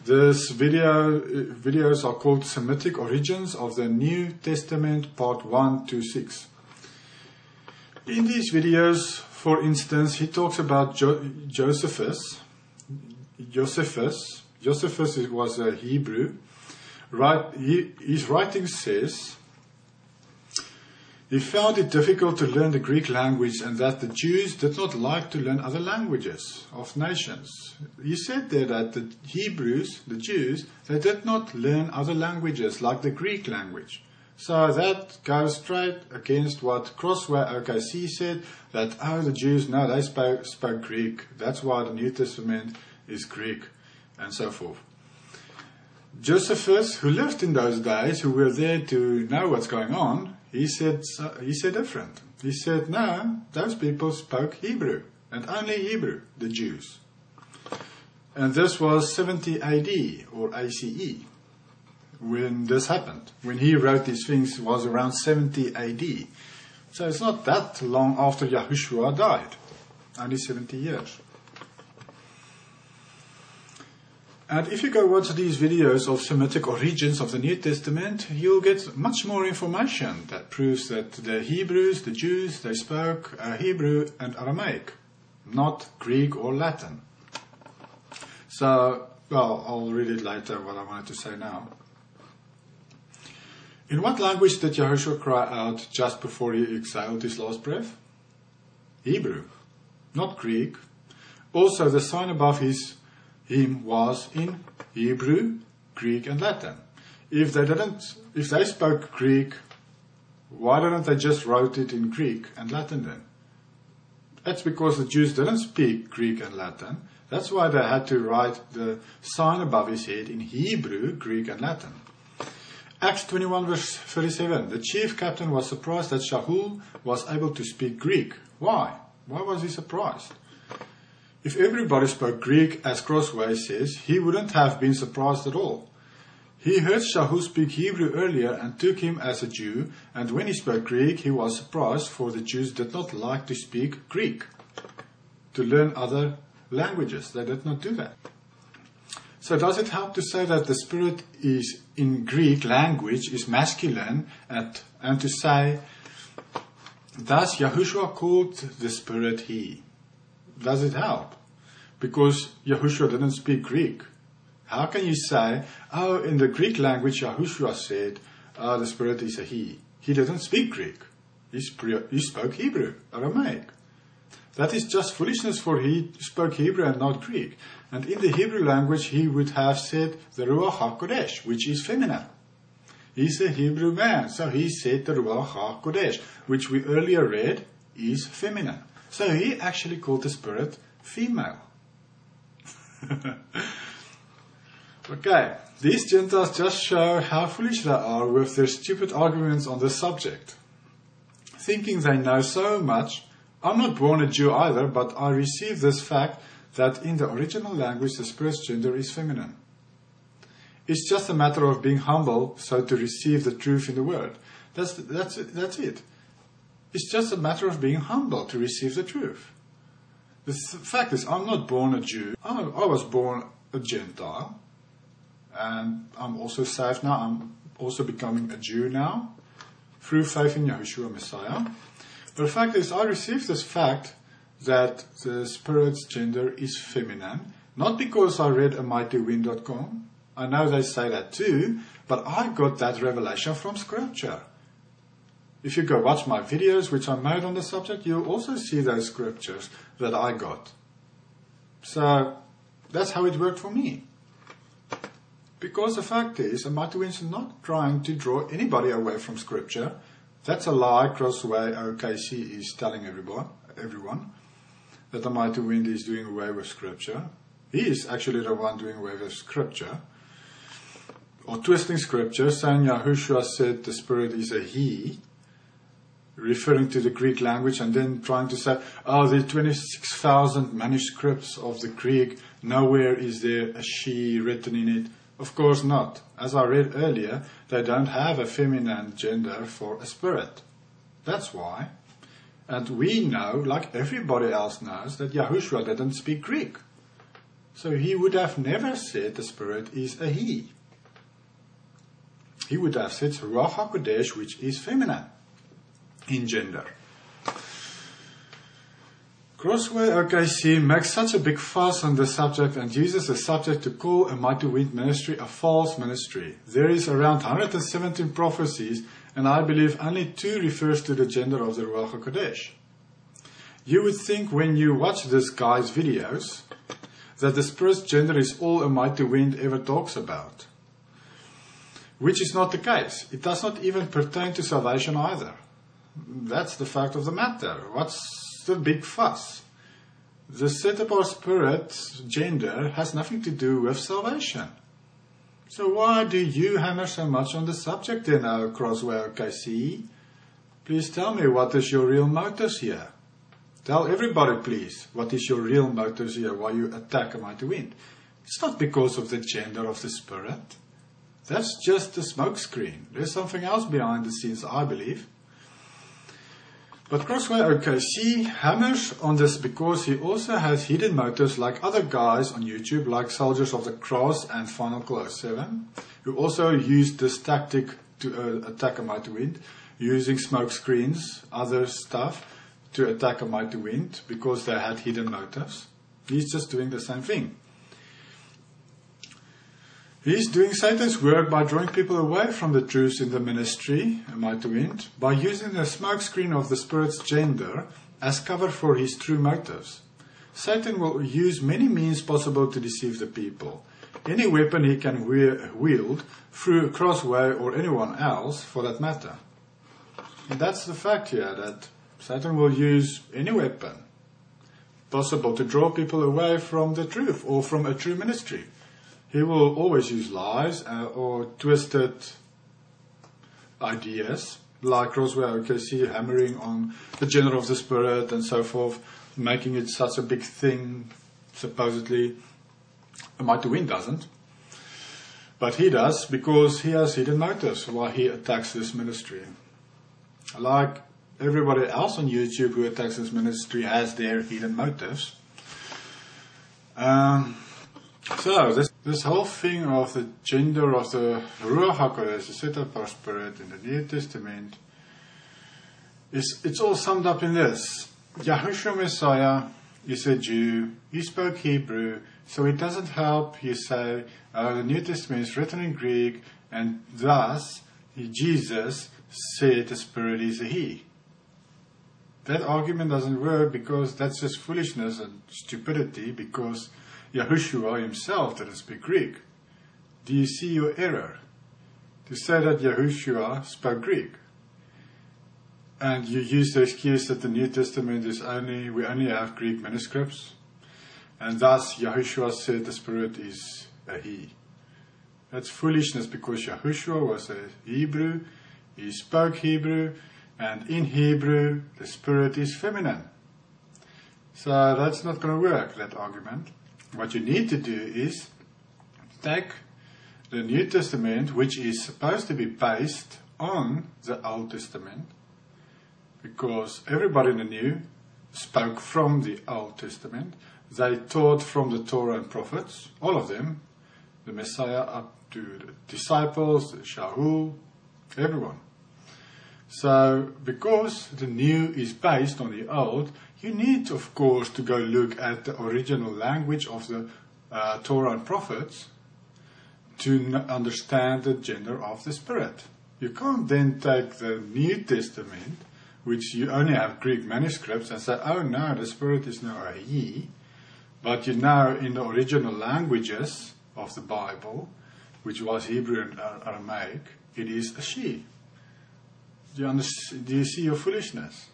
This videos are called Semitic Origins of the New Testament, part 1 to 6. In these videos, for instance, he talks about Josephus. Josephus was a Hebrew. His writing says he found it difficult to learn the Greek language and that the Jews did not like to learn other languages of nations. He said there that the Hebrews, the Jews, they did not learn other languages like the Greek language. So that goes straight against what crosswayokc said, that, the Jews, no, they spoke Greek. That's why the New Testament is Greek, and so forth. Josephus, who lived in those days, who were there to know what's going on, he said different. He said, no, those people spoke Hebrew, and only Hebrew, the Jews. And this was 70 AD, or ACE, when this happened. When he wrote these things, it was around 70 AD. So it's not that long after Yahushua died, only 70 years. And if you go watch these videos of Semitic origins of the New Testament, you'll get much more information that proves that the Hebrews, the Jews, they spoke Hebrew and Aramaic, not Greek or Latin. So, well, I'll read it later, what I wanted to say now. In what language did Yahushua cry out just before he exhaled his last breath? Hebrew, not Greek. Also, the sign above him was in Hebrew, Greek and Latin. If they spoke Greek, why didn't they just write it in Greek and Latin then? That's because the Jews didn't speak Greek and Latin. That's why they had to write the sign above his head in Hebrew, Greek and Latin. Acts 21 verse 37. The chief captain was surprised that Shaul was able to speak Greek. Why? Why was he surprised? If everybody spoke Greek, as Crossway says, he wouldn't have been surprised at all. He heard Shaul speak Hebrew earlier and took him as a Jew, and when he spoke Greek, he was surprised, for the Jews did not like to speak Greek, to learn other languages. They did not do that. So does it help to say that the Spirit is in Greek language is masculine, and to say, thus Yahushua called the Spirit he? Does it help? Because Yahushua didn't speak Greek. How can you say, in the Greek language Yahushua said, the Spirit is a he? He didn't speak Greek. He spoke Hebrew, Aramaic. That is just foolishness, for he spoke Hebrew and not Greek. And in the Hebrew language he would have said the Ruach HaKodesh, which is feminine. He's a Hebrew man, so he said the Ruach HaKodesh, which we earlier read is feminine. So he actually called the Spirit female. Okay, these Gentiles just show how foolish they are with their stupid arguments on this subject. Thinking they know so much. I'm not born a Jew either, but I receive this fact that in the original language the Spirit's gender is feminine. It's just a matter of being humble, so to receive the truth in the Word. That's it. It's just a matter of being humble to receive the truth. The fact is, I'm not born a Jew. I was born a Gentile. And I'm also saved now. I'm also becoming a Jew now, through faith in Yahushua Messiah. But the fact is, I received this fact that the Spirit's gender is feminine, not because I read AMIGHTYWIND.com. I know they say that too, but I got that revelation from Scripture. If you go watch my videos, which I made on the subject, you'll also see those scriptures that I got. So, that's how it worked for me. Because the fact is, AMIGHTYWIND is not trying to draw anybody away from Scripture. That's a lie crosswayokc is telling everyone, that AMIGHTYWIND is doing away with Scripture. He is actually the one doing away with Scripture. Or twisting Scripture, saying Yahushua said the Spirit is a he, referring to the Greek language, and then trying to say, the 26,000 manuscripts of the Greek, nowhere is there a she written in it. Of course not. As I read earlier, they don't have a feminine gender for a spirit. That's why. And we know, like everybody else knows, that Yahushua didn't speak Greek. So he would have never said the Spirit is a he. He would have said Ruach HaKodesh, which is feminine in gender. crosswayokc makes such a big fuss on the subject and uses the subject to call a Mighty Wind ministry a false ministry. There is around 117 prophecies, and I believe only 2 refers to the gender of the Ruach HaKodesh. You would think when you watch this guy's videos that the Spirit's gender is all a Mighty Wind ever talks about. Which is not the case. It does not even pertain to salvation either. That's the fact of the matter. What's the big fuss? The set-apart Spirit's gender has nothing to do with salvation. So why do you hammer so much on the subject then, crosswayokc? Please tell me, what is your real motives here? Tell everybody, please, what is your real motives here, why you attack a Mighty Wind. It's not because of the gender of the Spirit. That's just a smokescreen. There's something else behind the scenes, I believe. But crosswayokc hammers on this because he also has hidden motives like other guys on YouTube, like Soldiers of the Cross and Final Call 07, who also used this tactic to attack a Mighty Wind, using smokescreens, other stuff, to attack a Mighty Wind because they had hidden motives. He's just doing the same thing. He's doing Satan's work by drawing people away from the truths in the ministry, a Mighty Wind, by using the smokescreen of the Spirit's gender as cover for his true motives. Satan will use many means possible to deceive the people. Any weapon he can wield through Crossway or anyone else for that matter. And that's the fact here, that Satan will use any weapon possible to draw people away from the truth or from a true ministry. He will always use lies or twisted ideas, like crosswayokc hammering on the gender of the Spirit and so forth, making it such a big thing, supposedly. A Mighty Wind doesn't. But he does, because he has hidden motives why he attacks this ministry. Like everybody else on YouTube who attacks this ministry has their hidden motives. So this whole thing of the gender of the Ruach HaKodesh, the set-apart Spirit in the New Testament, it's all summed up in this. Yahushua Messiah is a Jew, he spoke Hebrew, so it doesn't help you say the New Testament is written in Greek, and thus Jesus said the Spirit is a he. That argument doesn't work, because that's just foolishness and stupidity, because Yahushua himself didn't speak Greek. Do you see your error? To say that Yahushua spoke Greek, and you use the excuse that the New Testament is we only have Greek manuscripts, and thus Yahushua said the Spirit is a he. That's foolishness, because Yahushua was a Hebrew, he spoke Hebrew, and in Hebrew the Spirit is feminine. So that's not going to work, that argument. What you need to do is take the New Testament, which is supposed to be based on the Old Testament, because everybody in the New spoke from the Old Testament. They taught from the Torah and prophets, all of them, the Messiah up to the disciples, the Shaul, everyone. So, because the New is based on the Old, you need, of course, to go look at the original language of the Torah and prophets to understand the gender of the Spirit. You can't then take the New Testament, which you only have Greek manuscripts, and say, oh no, the Spirit is now a he, but you know in the original languages of the Bible, which was Hebrew and Aramaic, it is a she. Do you see your foolishness?